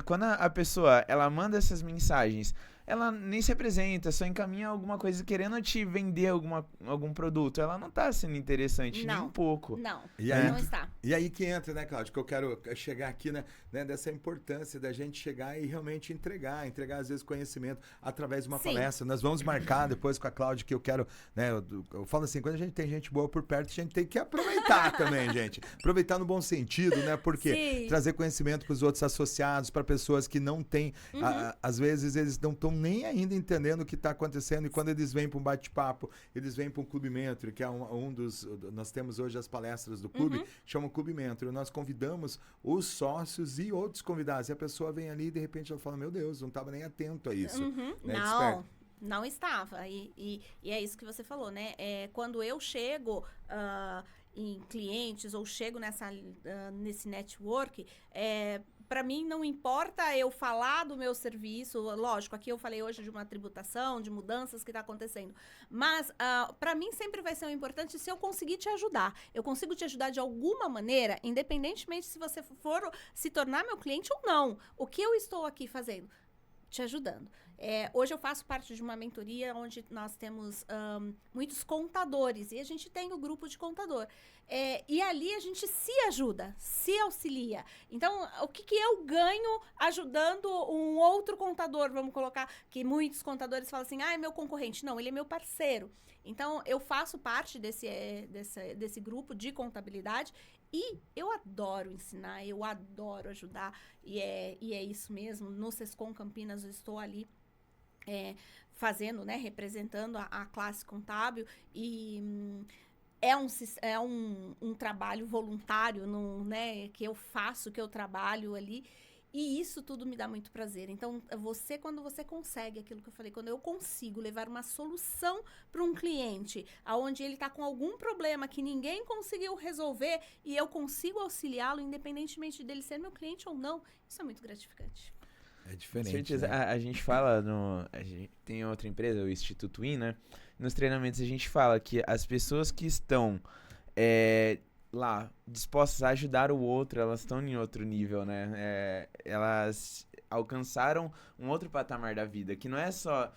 [SPEAKER 2] Quando a pessoa ela manda essas mensagens, ela nem se apresenta, só encaminha alguma coisa querendo te vender algum produto. Ela não tá sendo interessante nem um pouco.
[SPEAKER 3] Não,
[SPEAKER 1] E aí,
[SPEAKER 3] não está.
[SPEAKER 1] E aí que entra, né, Cláudio, que eu quero chegar aqui, né, dessa importância da gente chegar e realmente entregar às vezes conhecimento através de uma palestra. Nós vamos marcar depois com a Cláudia, que eu quero, né, eu falo assim, quando a gente tem gente boa por perto, a gente tem que aproveitar também, gente. Aproveitar no bom sentido, né, porque trazer conhecimento para os outros associados, para pessoas que não têm, às vezes eles não estão nem ainda entendendo o que está acontecendo, e quando eles vêm para um bate-papo, eles vêm para um Clube Mentor, que é nós temos hoje as palestras do clube, chama Clube Mentor. Nós convidamos os sócios e outros convidados, e a pessoa vem ali e de repente ela fala, meu Deus, não estava nem atento a isso. Né?
[SPEAKER 3] Não estava. E é isso que você falou, né? Quando eu chego em clientes ou chego nesse network, para mim não importa eu falar do meu serviço, lógico, aqui eu falei hoje de uma tributação, de mudanças que está acontecendo, mas para mim sempre vai ser importante se eu conseguir te ajudar. Eu consigo te ajudar de alguma maneira, independentemente se você for se tornar meu cliente ou não. O que eu estou aqui fazendo? Te ajudando. Hoje eu faço parte de uma mentoria onde nós temos muitos contadores e a gente tem o grupo de contador. E ali a gente se ajuda, se auxilia. Então, o que eu ganho ajudando um outro contador? Vamos colocar que muitos contadores falam assim, é meu concorrente. Não, ele é meu parceiro. Então, eu faço parte desse grupo de contabilidade e eu adoro ensinar, eu adoro ajudar. E é isso mesmo. No Sescom Campinas eu estou ali fazendo, né, representando a classe contábil e é um trabalho voluntário, né, que eu faço, que eu trabalho ali, e isso tudo me dá muito prazer. Então, quando você consegue aquilo que eu falei, quando eu consigo levar uma solução para um cliente, aonde ele está com algum problema que ninguém conseguiu resolver, e eu consigo auxiliá-lo, independentemente dele ser meu cliente ou não, isso é muito gratificante.
[SPEAKER 1] É diferente.
[SPEAKER 2] Com certeza.
[SPEAKER 1] Né?
[SPEAKER 2] A gente fala a gente tem outra empresa, o Instituto In, né? Nos treinamentos a gente fala que as pessoas que estão lá dispostas a ajudar o outro, elas estão em outro nível, né? Elas alcançaram um outro patamar da vida, que não é só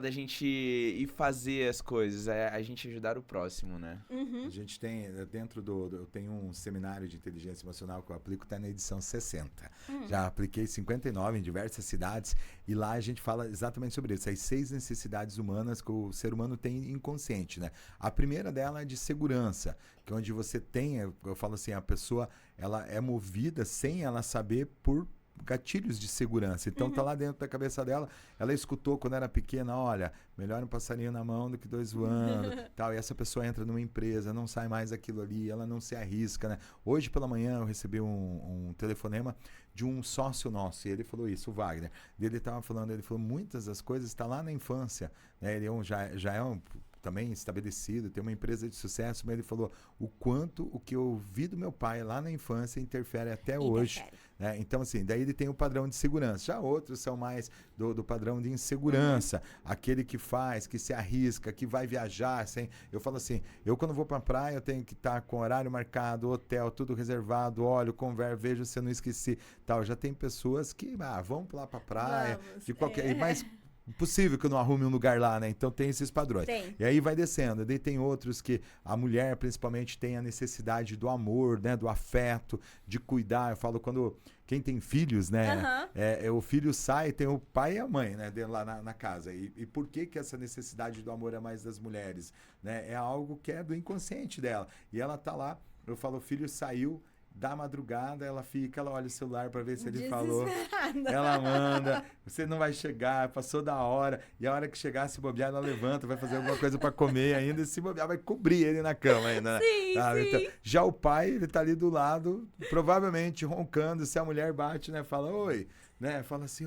[SPEAKER 2] da gente ir fazer as coisas, é a gente ajudar o próximo, né?
[SPEAKER 1] A gente tem, eu tenho um seminário de inteligência emocional que eu aplico, está na edição 60. Já apliquei 59 em diversas cidades, e lá a gente fala exatamente sobre isso, as 6 necessidades humanas que o ser humano tem inconsciente, né? A primeira dela é de segurança, que é onde você tem, eu falo assim, a pessoa, ela é movida sem ela saber por gatilhos de segurança. Então tá lá dentro da cabeça dela, ela escutou quando era pequena, olha, melhor um passarinho na mão do que 2 voando, tal, e essa pessoa entra numa empresa, não sai mais aquilo ali, ela não se arrisca, né? Hoje pela manhã eu recebi um telefonema de um sócio nosso, e ele falou isso, o Wagner, ele falou, muitas das coisas está lá na infância, né? Ele já também estabelecido, tem uma empresa de sucesso, mas ele falou o quanto o que eu vi do meu pai lá na infância interfere até hoje. Né? Então, assim, daí ele tem o padrão de segurança. Já outros são mais do padrão de insegurança. Aquele que faz, que se arrisca, que vai viajar. Eu falo assim, eu quando vou pra praia, eu tenho que estar com horário marcado, hotel, tudo reservado, olho, converso, vejo se eu não esqueci. Tal. Já tem pessoas que vão lá pra praia, de qualquer... Mas impossível que eu não arrume um lugar lá, né? Então tem esses padrões. E aí vai descendo. Daí tem outros que a mulher, principalmente, tem a necessidade do amor, né? Do afeto, de cuidar. Eu falo quando quem tem filhos, né? O filho sai, tem o pai e a mãe, né? Lá na casa. E por que essa necessidade do amor é mais das mulheres? Né? É algo que é do inconsciente dela. E ela tá lá, eu falo, o filho saiu, da madrugada, ela olha o celular para ver se ele falou. Ela manda, você não vai chegar, passou da hora. E a hora que chegar, se bobear, ela levanta, vai fazer alguma coisa para comer ainda. E se bobear, vai cobrir ele na cama ainda.
[SPEAKER 3] Sim, sim.
[SPEAKER 1] Então, já o pai, ele tá ali do lado, provavelmente roncando. Se a mulher bate, né? Fala, oi. Né? Fala assim,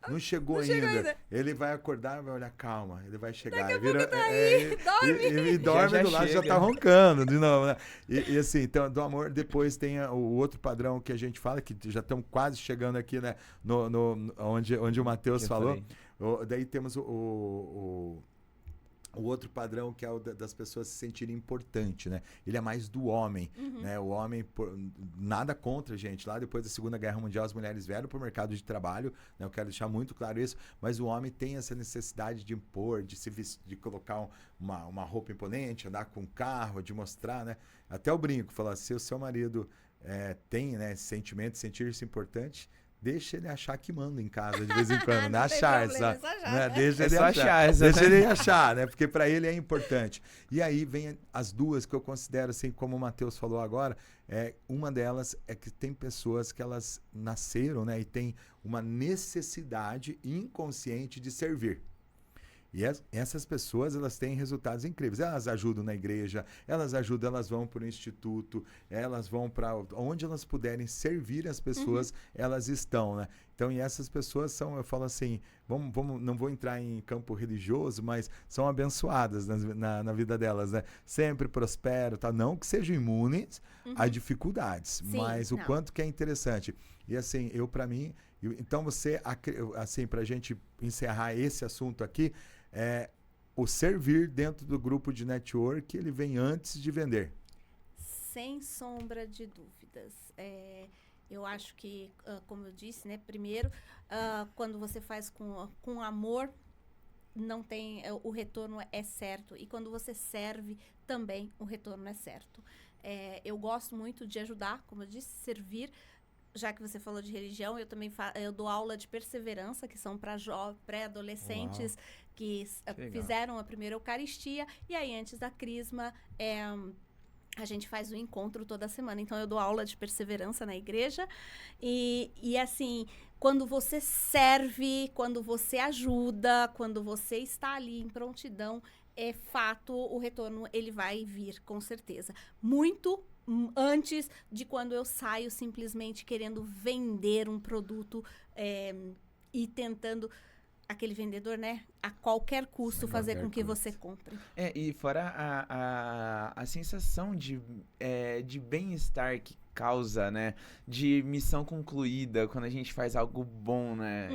[SPEAKER 1] não chegou ainda. Ele vai acordar, vai olhar, calma, ele vai chegar.
[SPEAKER 3] Daqui a pouco tá aí, dorme.
[SPEAKER 1] E dorme
[SPEAKER 2] Já
[SPEAKER 1] do lado, já tá roncando de novo, né? E assim, então, do amor, depois tem o outro padrão que a gente fala, que já estamos quase chegando aqui, né? Onde o Matheus falou. Daí temos o outro padrão, que é o das pessoas se sentirem importante, né? Ele é mais do homem, né? O homem, nada contra, gente. Lá depois da Segunda Guerra Mundial, as mulheres vieram para o mercado de trabalho, né? Eu quero deixar muito claro isso, mas o homem tem essa necessidade de impor, de se vestir, de colocar uma roupa imponente, andar com um carro, de mostrar, né? Até o brinco, falar, se o seu marido tem, né, esse sentimento de sentir-se importante, deixa ele achar que manda em casa de vez em quando, né? Achar, sabe? Né? Deixa ele achar. Deixa ele achar, né? Porque para ele é importante. E aí vem as duas que eu considero, assim, como o Matheus falou agora, uma delas é que tem pessoas que elas nasceram, né? E tem uma necessidade inconsciente de servir. E essas pessoas, elas têm resultados incríveis. Elas ajudam na igreja, elas vão para o instituto, elas vão para onde elas puderem servir as pessoas, elas estão, né? Então, e essas pessoas são, eu falo assim, não vou entrar em campo religioso, mas são abençoadas na vida delas, né? Sempre prosperam, tá? Não que sejam imunes a dificuldades, mas o quanto que é interessante. E assim, para mim, então você, assim, pra gente encerrar esse assunto aqui, o servir dentro do grupo de network, ele vem antes de vender.
[SPEAKER 3] Sem sombra de dúvidas. Eu acho que, como eu disse, né, primeiro, quando você faz com amor, não tem, o retorno é certo. E quando você serve, também o retorno é certo. Eu gosto muito de ajudar, como eu disse, servir. Já que você falou de religião, eu também eu dou aula de perseverança, que são para pré-adolescentes que fizeram a primeira Eucaristia. E aí, antes da Crisma, a gente faz o encontro toda semana. Então, eu dou aula de perseverança na igreja. E assim, quando você serve, quando você ajuda, quando você está ali em prontidão, é fato, o retorno ele vai vir, com certeza. Muito antes de quando eu saio simplesmente querendo vender um produto e tentando, aquele vendedor, né, a qualquer custo fazer com que você compre.
[SPEAKER 2] E fora a sensação de bem-estar que causa, né, de missão concluída, quando a gente faz algo bom, né,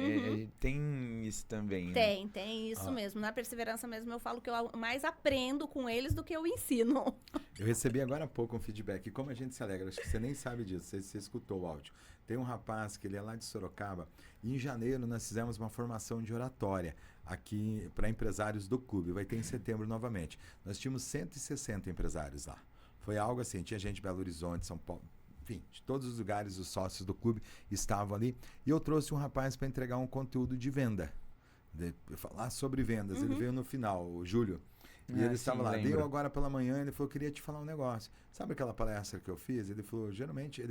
[SPEAKER 2] tem isso também.
[SPEAKER 3] Tem isso mesmo. Na perseverança mesmo eu falo que eu mais aprendo com eles do que eu ensino.
[SPEAKER 1] Eu recebi agora há pouco um feedback, e como a gente se alegra, acho que você nem sabe disso, você escutou o áudio. Tem um rapaz que ele é lá de Sorocaba, e em janeiro nós fizemos uma formação de oratória aqui para empresários do clube, vai ter em setembro novamente. Nós tínhamos 160 empresários lá. Foi algo assim, tinha gente de Belo Horizonte, São Paulo, enfim, de todos os lugares os sócios do clube estavam ali, e eu trouxe um rapaz para entregar um conteúdo de venda, falar sobre vendas. Ele veio no final, o Júlio. E ele estava lá, deu agora pela manhã, ele falou, queria te falar um negócio. Sabe aquela palestra que eu fiz? Ele falou, geralmente,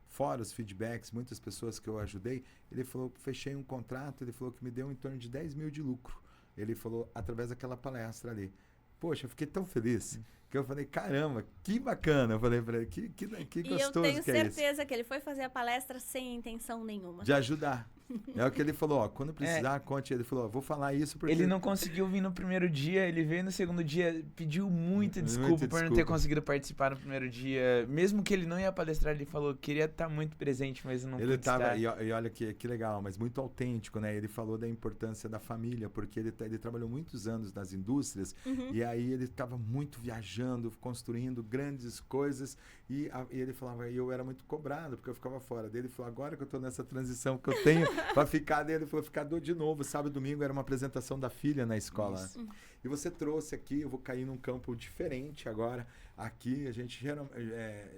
[SPEAKER 1] fora os feedbacks, muitas pessoas que eu ajudei, ele falou, fechei um contrato, ele falou que me deu em torno de 10 mil de lucro. Ele falou, através daquela palestra ali. Poxa, eu fiquei tão feliz, que eu falei, caramba, que bacana. Eu falei pra ele, que gostoso que é isso.
[SPEAKER 3] E eu tenho certeza que ele foi fazer a palestra sem intenção nenhuma.
[SPEAKER 1] De ajudar. É o que ele falou, ó, quando precisar, conte. Ele falou, ó, vou falar isso porque...
[SPEAKER 2] Ele não conseguiu vir no primeiro dia, ele veio no segundo dia, pediu muita desculpa por não ter conseguido participar no primeiro dia. Mesmo que ele não ia palestrar, ele falou, queria estar muito presente, mas não
[SPEAKER 1] ele
[SPEAKER 2] pude estar.
[SPEAKER 1] E olha que legal, mas muito autêntico, né? Ele falou da importância da família, porque ele trabalhou muitos anos nas indústrias, e aí ele estava muito viajando, construindo grandes coisas, e ele falava, eu era muito cobrado, porque eu ficava fora dele. Ele falou, agora que eu estou nessa transição que eu tenho para ficar dele, ele falou, ficar de novo. Sábado e domingo era uma apresentação da filha na escola. Isso. E você trouxe aqui, eu vou cair num campo diferente agora. Aqui a gente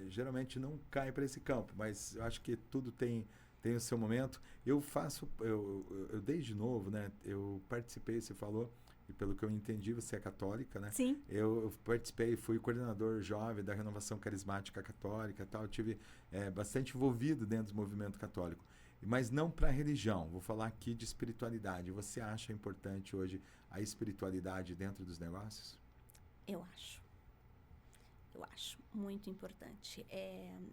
[SPEAKER 1] geralmente não cai para esse campo, mas eu acho que tudo tem o seu momento. Eu desde novo, né? Eu participei, você falou, e pelo que eu entendi, você é católica, né?
[SPEAKER 3] Sim.
[SPEAKER 1] Eu participei, fui coordenador jovem da Renovação Carismática Católica e tal. Eu tive bastante envolvido dentro do movimento católico. Mas não para religião, vou falar aqui de espiritualidade. Você acha importante hoje a espiritualidade dentro dos negócios?
[SPEAKER 3] Eu acho muito importante.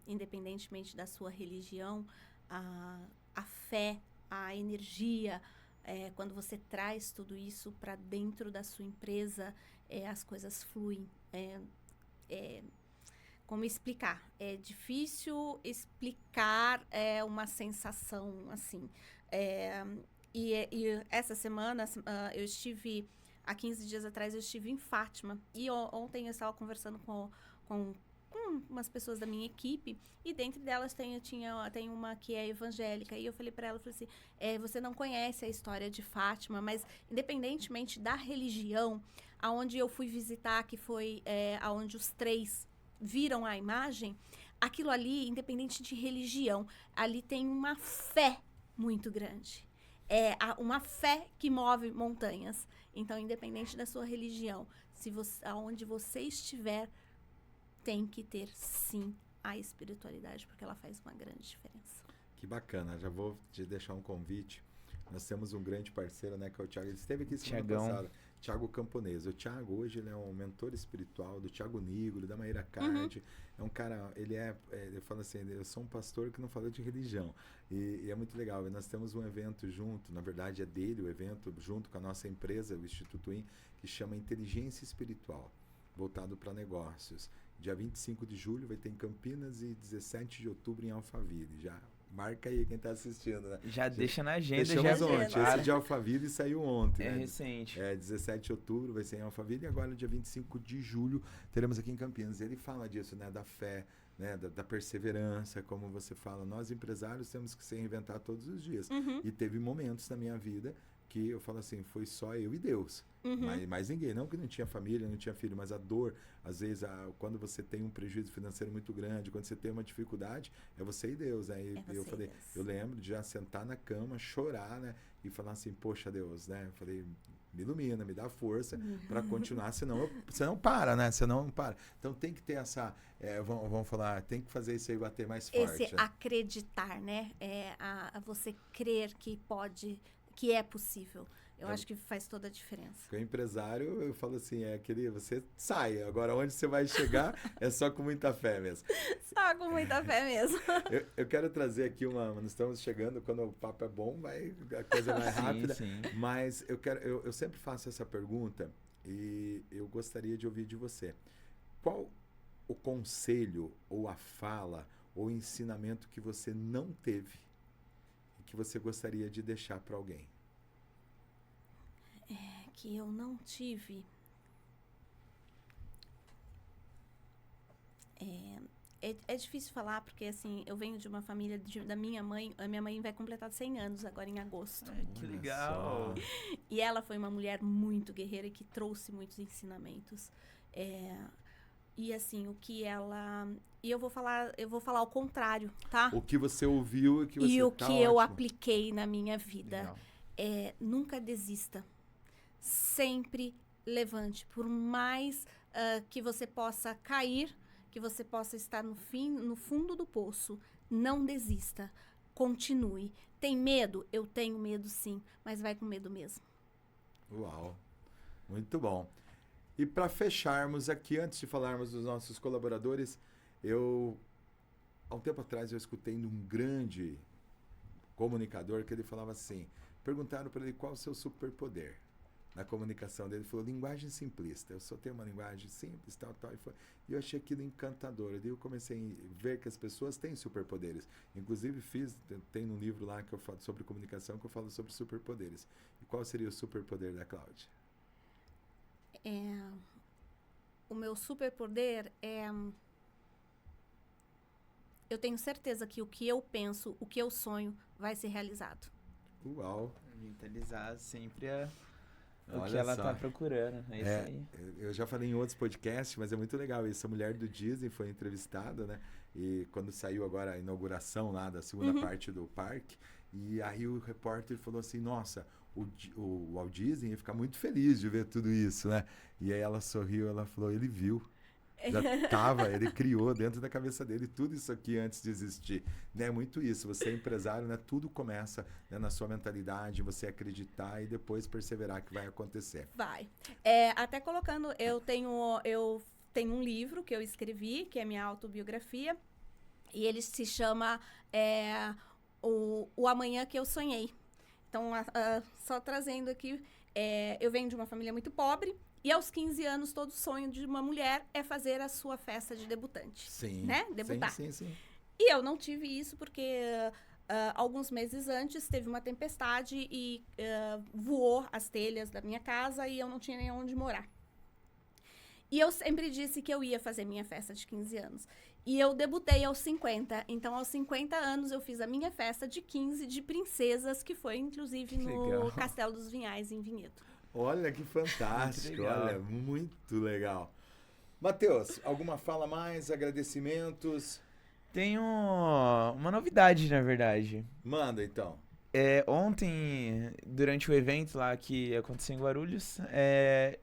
[SPEAKER 3] Independentemente da sua religião, a fé, a energia, quando você traz tudo isso para dentro da sua empresa, as coisas fluem. Como explicar? É difícil explicar uma sensação assim. E essa semana, eu estive, há 15 dias atrás, eu estive em Fátima. E ontem eu estava conversando com umas pessoas da minha equipe, e dentre delas tem uma que é evangélica. E eu falei para ela, assim, você não conhece a história de Fátima, mas independentemente da religião, aonde eu fui visitar, que foi aonde os 3 viram a imagem, aquilo ali, independente de religião, ali tem uma fé muito grande. Uma fé que move montanhas. Então, independente da sua religião, aonde você estiver, tem que ter, sim, a espiritualidade, porque ela faz uma grande diferença.
[SPEAKER 1] Que bacana. Já vou te deixar um convite. Nós temos um grande parceiro, né, que é o Thiago. Ele esteve aqui semana passada. Thiago Camponês. O Thiago hoje ele é um mentor espiritual do Thiago Nigro, da Maíra Card. É um cara, ele fala assim, eu sou um pastor que não fala de religião. E é muito legal. E nós temos um evento junto, na verdade é dele o evento, junto com a nossa empresa, o Instituto IN, que chama Inteligência Espiritual, voltado para negócios. Dia 25 de julho vai ter em Campinas e 17 de outubro em Alphaville. Já marca aí quem está assistindo, né?
[SPEAKER 2] Já deixa na agenda.
[SPEAKER 1] Deixamos ontem. Esse de Alphaville saiu ontem.
[SPEAKER 2] É,
[SPEAKER 1] né?
[SPEAKER 2] Recente. 17
[SPEAKER 1] de outubro vai ser em Alphaville e agora no dia 25 de julho teremos aqui em Campinas. Ele fala disso, né? Da fé, né? Da perseverança, como você fala. Nós empresários temos que se reinventar todos os dias. E teve momentos na minha vida que eu falo assim, foi só eu e Deus. Mais ninguém. Não que não tinha família, não tinha filho, mas a dor, às vezes, quando você tem um prejuízo financeiro muito grande, quando você tem uma dificuldade, é você e Deus, né? E eu falei, eu lembro de já sentar na cama, chorar, né? E falar assim, poxa, Deus, né? Eu falei, me ilumina, me dá força para continuar, senão você não para, né? Você não para. Então tem que ter essa, vamos falar, tem que fazer isso aí bater mais forte.
[SPEAKER 3] Esse acreditar, né? A você crer que pode, que é possível. Eu acho que faz toda a diferença.
[SPEAKER 1] Porque o empresário, eu falo assim, você sai. Agora, onde você vai chegar é só com muita fé mesmo.
[SPEAKER 3] Só com muita fé mesmo.
[SPEAKER 1] Eu quero trazer aqui nós estamos chegando, quando o papo é bom, a coisa vai rápida.
[SPEAKER 2] Sim.
[SPEAKER 1] Mas eu sempre faço essa pergunta e eu gostaria de ouvir de você. Qual o conselho, ou a fala, ou o ensinamento que você não teve e que você gostaria de deixar para alguém?
[SPEAKER 3] Que eu não tive. É difícil falar, porque assim, eu venho de uma família da minha mãe. A minha mãe vai completar 100 anos agora em agosto.
[SPEAKER 2] Que legal!
[SPEAKER 3] E ela foi uma mulher muito guerreira que trouxe muitos ensinamentos. E assim, o que ela... E eu vou falar ao contrário, tá?
[SPEAKER 1] O que você ouviu e que você...
[SPEAKER 3] E o que eu apliquei na minha vida.
[SPEAKER 2] Legal.
[SPEAKER 3] Nunca desista. Sempre levante. Por mais que você possa cair, que você possa estar no fundo do poço, não desista. Continue. Tem medo? Eu tenho medo, sim. Mas vai com medo mesmo.
[SPEAKER 1] Uau! Muito bom. E para fecharmos aqui, antes de falarmos dos nossos colaboradores, há um tempo atrás eu escutei num grande comunicador, que ele falava assim, perguntaram para ele qual o seu superpoder na comunicação dele, ele falou, linguagem simplista, eu só tenho uma linguagem simples, tal, e eu achei aquilo encantador, daí eu comecei a ver que as pessoas têm superpoderes, inclusive tem um livro lá que eu falo sobre comunicação, que eu falo sobre superpoderes. E qual seria o superpoder da Cláudia?
[SPEAKER 3] O meu superpoder é... Eu tenho certeza que o que eu penso, o que eu sonho, vai ser realizado.
[SPEAKER 1] Uau!
[SPEAKER 2] Mentalizar sempre o
[SPEAKER 1] Olha
[SPEAKER 2] que ela
[SPEAKER 1] só.
[SPEAKER 2] tá procurando. É isso aí.
[SPEAKER 1] Eu já falei em outros podcasts, mas é muito legal isso. A mulher do Disney foi entrevistada, né? E quando saiu agora a inauguração lá da segunda parte do parque, e aí o repórter falou assim, nossa, o Walt Disney ia ficar muito feliz de ver tudo isso, né? E aí ela sorriu, ela falou, ele viu. Já tava, ele criou dentro da cabeça dele tudo isso aqui antes de existir. Né? Muito isso, você é empresário, né? Tudo começa, né, na sua mentalidade, você acreditar e depois perseverar que vai acontecer.
[SPEAKER 3] Vai. Até colocando, eu tenho um livro que eu escrevi, que é minha autobiografia, e ele se chama O Amanhã que eu Sonhei. Então, só trazendo aqui, eu venho de uma família muito pobre, e aos 15 anos, todo sonho de uma mulher é fazer a sua festa de debutante.
[SPEAKER 1] Sim.
[SPEAKER 3] Né? Debutar.
[SPEAKER 1] Sim.
[SPEAKER 3] E eu não tive isso porque alguns meses antes teve uma tempestade e voou as telhas da minha casa e eu não tinha nem onde morar. E eu sempre disse que eu ia fazer minha festa de 15 anos. E eu debutei aos 50. Então, aos 50 anos, eu fiz a minha festa de 15 de princesas, que foi, inclusive, no
[SPEAKER 2] Legal.
[SPEAKER 3] Castelo dos Vinhais, em Vinhedo.
[SPEAKER 1] Olha que fantástico,
[SPEAKER 2] Muito legal.
[SPEAKER 1] olha, muito legal. Matheus, alguma fala a mais, agradecimentos?
[SPEAKER 2] Tenho uma novidade, na verdade.
[SPEAKER 1] Manda então.
[SPEAKER 2] Ontem, durante o evento lá que aconteceu em Guarulhos,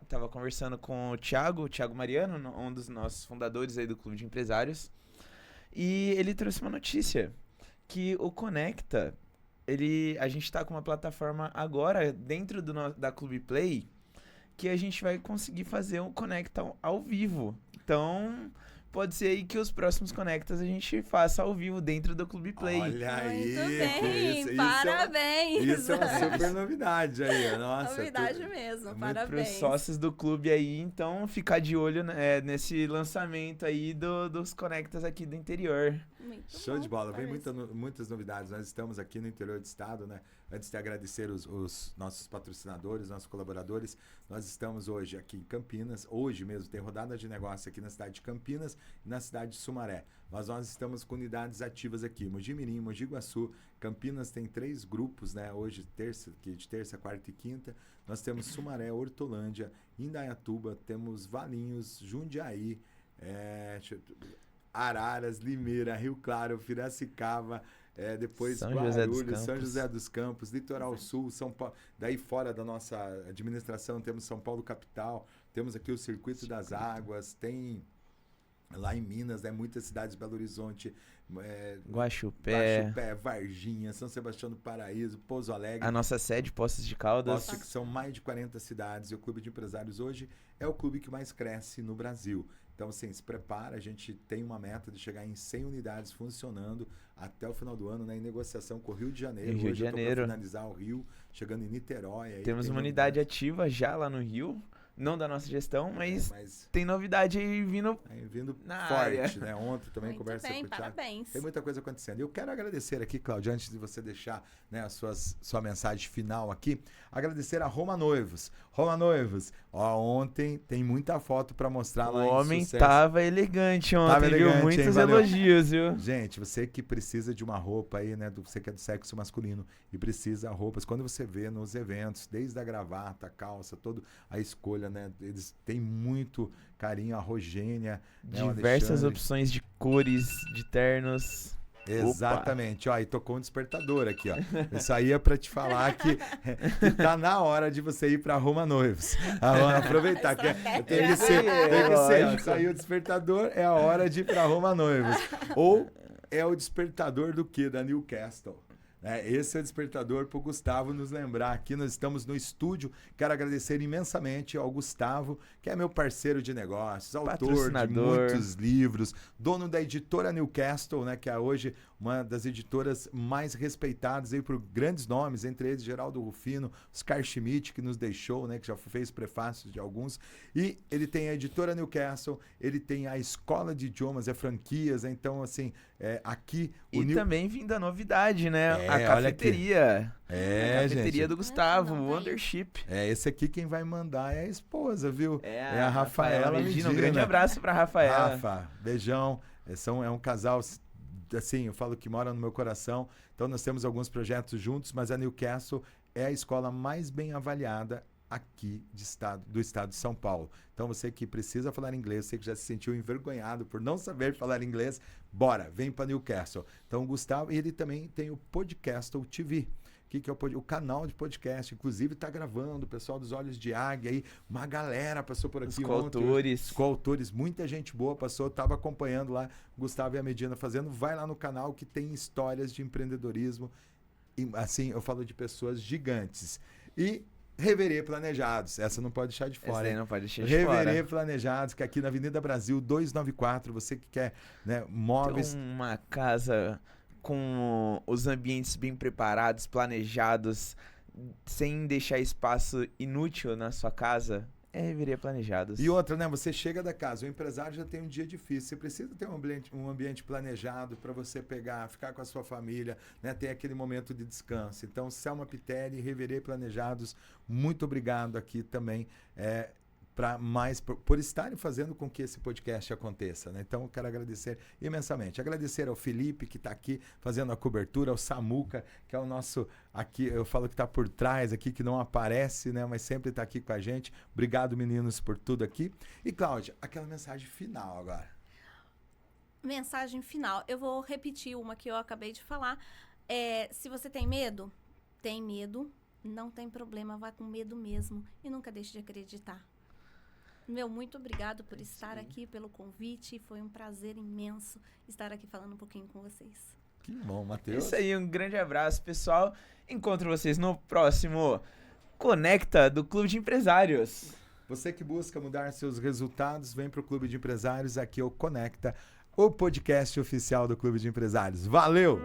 [SPEAKER 2] tava conversando com o Thiago Mariano, um dos nossos fundadores aí do Clube de Empresários, e ele trouxe uma notícia, que o Conecta, a gente tá com uma plataforma agora dentro da Clube Play, que a gente vai conseguir fazer um Conecta ao vivo. Então, pode ser aí que os próximos Conectas a gente faça ao vivo dentro do Clube Play.
[SPEAKER 1] Olha aí,
[SPEAKER 3] Muito bem,
[SPEAKER 1] isso
[SPEAKER 3] parabéns.
[SPEAKER 1] Isso é uma super novidade aí, nossa.
[SPEAKER 3] Novidade mesmo,
[SPEAKER 2] Para
[SPEAKER 3] parabéns.
[SPEAKER 2] os sócios do clube aí, então ficar de olho, né, nesse lançamento aí dos Conectas aqui do interior.
[SPEAKER 3] Muito
[SPEAKER 1] Show
[SPEAKER 3] bom,
[SPEAKER 1] de bola, vem
[SPEAKER 3] parabéns.
[SPEAKER 1] muitas novidades. Nós estamos aqui no interior do estado, né? Antes de agradecer os nossos patrocinadores, nossos colaboradores, nós estamos hoje aqui em Campinas. Hoje mesmo tem rodada de negócio aqui na cidade de Campinas e na cidade de Sumaré. Mas nós estamos com unidades ativas aqui, Mogi Mirim, Mogi Guaçu. Campinas tem 3 grupos, né? Hoje, de terça, quarta e quinta. Nós temos Sumaré, Hortolândia, Indaiatuba, temos Valinhos, Jundiaí, Araras, Limeira, Rio Claro, Piracicaba, depois
[SPEAKER 2] São José dos
[SPEAKER 1] Guarulhos, São
[SPEAKER 2] Campos.
[SPEAKER 1] José dos Campos, Litoral Sul, São Paulo. Daí fora da nossa administração temos São Paulo capital, temos aqui o Circuito das Águas, tem lá em Minas, né, muitas cidades, Belo Horizonte,
[SPEAKER 2] Guaxupé,
[SPEAKER 1] Varginha, São Sebastião do Paraíso, Pouso Alegre.
[SPEAKER 2] a nossa sede, Poços de Caldas.
[SPEAKER 1] Poste, que são mais de 40 cidades, e o Clube de Empresários hoje é o clube que mais cresce no Brasil. Então, assim, se prepara, a gente tem uma meta de chegar em 100 unidades funcionando até o final do ano, né, em negociação com o Rio de Janeiro.
[SPEAKER 2] Rio de
[SPEAKER 1] Hoje eu tô
[SPEAKER 2] Janeiro.
[SPEAKER 1] para finalizar o Rio, chegando em Niterói. Aí
[SPEAKER 2] Temos
[SPEAKER 1] tem
[SPEAKER 2] uma unidade ativa já lá no Rio, não da nossa gestão, mas tem novidade aí vindo.
[SPEAKER 1] aí vindo
[SPEAKER 2] na
[SPEAKER 1] forte,
[SPEAKER 2] área.
[SPEAKER 1] né? Ontem também
[SPEAKER 3] Muito
[SPEAKER 1] conversa
[SPEAKER 3] bem,
[SPEAKER 1] com o Thiago.
[SPEAKER 3] parabéns.
[SPEAKER 1] Tem muita coisa acontecendo. Eu quero agradecer aqui, Cláudio, antes de você deixar, né, sua mensagem final aqui, agradecer a Roma Noivos. Roma Noivos, ontem tem muita foto para mostrar
[SPEAKER 2] O
[SPEAKER 1] lá em
[SPEAKER 2] homem
[SPEAKER 1] Sucesso.
[SPEAKER 2] tava elegante ontem,
[SPEAKER 1] Tava
[SPEAKER 2] viu?
[SPEAKER 1] elegante, hein?
[SPEAKER 2] Muitos
[SPEAKER 1] Valeu.
[SPEAKER 2] elogios, viu?
[SPEAKER 1] Gente, você que precisa de uma roupa aí, né? Você que é do sexo masculino e precisa de roupas. Quando você vê nos eventos, desde a gravata, a calça, toda a escolha, né? Eles têm muito carinho, a Rogênia, né, o
[SPEAKER 2] Diversas
[SPEAKER 1] Alexandre.
[SPEAKER 2] opções de cores, de ternos.
[SPEAKER 1] Exatamente, ó, e tocou um despertador aqui, ó. Isso aí é pra te falar que tá na hora de você ir pra Roma Noivos. Aproveitar que tem que ser,
[SPEAKER 2] lógico.
[SPEAKER 1] saiu o despertador, é a hora de ir pra Roma Noivos. Ou é o despertador do quê? Da Newcastle. Esse é o despertador para o Gustavo nos lembrar. Aqui nós estamos no estúdio. Quero agradecer imensamente ao Gustavo, que é meu parceiro de negócios, autor de muitos livros, dono da editora Newcastle, né, que é hoje uma das editoras mais respeitadas aí por grandes nomes, entre eles Geraldo Rufino, Oscar Schmidt, que nos deixou, né, que já fez prefácios de alguns. E ele tem a editora Newcastle, ele tem a escola de idiomas, franquias, então assim, aqui...
[SPEAKER 2] E também vindo a novidade, né? A
[SPEAKER 1] cafeteria.
[SPEAKER 2] A cafeteria
[SPEAKER 1] gente.
[SPEAKER 2] do Gustavo, o Wondership.
[SPEAKER 1] Esse aqui quem vai mandar é a esposa, viu?
[SPEAKER 2] É
[SPEAKER 1] a Rafaela Medina.
[SPEAKER 2] Um grande abraço pra Rafaela.
[SPEAKER 1] Rafa, beijão. É um casal, assim, eu falo que mora no meu coração. Então nós temos alguns projetos juntos, mas a Newcastle é a escola mais bem avaliada aqui do estado de São Paulo. Então você que precisa falar inglês, você que já se sentiu envergonhado por não saber falar inglês, bora, vem para Newcastle. Então o Gustavo, ele também tem o Podcastle TV, que é o canal de podcast, inclusive está gravando, o pessoal dos Olhos de Águia aí, uma galera passou por aqui.
[SPEAKER 2] Os
[SPEAKER 1] coautores, muita gente boa passou, estava acompanhando lá, Gustavo e a Medina fazendo, vai lá no canal que tem histórias de empreendedorismo, e, assim, eu falo de pessoas gigantes. E Reverê Planejados, essa não pode deixar de fora.
[SPEAKER 2] Essa não pode deixar de fora.
[SPEAKER 1] Reverê Planejados, que é aqui na Avenida Brasil 294, você que quer, né, móveis.
[SPEAKER 2] Uma casa com os ambientes bem preparados, planejados, sem deixar espaço inútil na sua casa, Reverê Planejados.
[SPEAKER 1] E outra, né? Você chega da casa, o empresário já tem um dia difícil, você precisa ter um ambiente planejado para você ficar com a sua família, né? Ter aquele momento de descanso. Então, Selma Pitelli, Reverê Planejados, muito obrigado aqui também por estarem fazendo com que esse podcast aconteça, né? Então, eu quero agradecer imensamente. Agradecer ao Felipe, que está aqui fazendo a cobertura, ao Samuca, que é o nosso, aqui, eu falo que está por trás aqui, que não aparece, né? Mas sempre está aqui com a gente. Obrigado, meninos, por tudo aqui. E, Cláudia, aquela mensagem final agora.
[SPEAKER 3] Mensagem final. Eu vou repetir uma que eu acabei de falar. Se você tem medo, não tem problema, vá com medo mesmo. E nunca deixe de acreditar. Muito obrigado por estar aqui, pelo convite. Foi um prazer imenso estar aqui falando um pouquinho com vocês.
[SPEAKER 1] Que bom, Matheus.
[SPEAKER 2] Isso aí, um grande abraço, pessoal. Encontro vocês no próximo Conecta do Clube de Empresários.
[SPEAKER 1] Você que busca mudar seus resultados, vem para o Clube de Empresários. Aqui é o Conecta, o podcast oficial do Clube de Empresários. Valeu!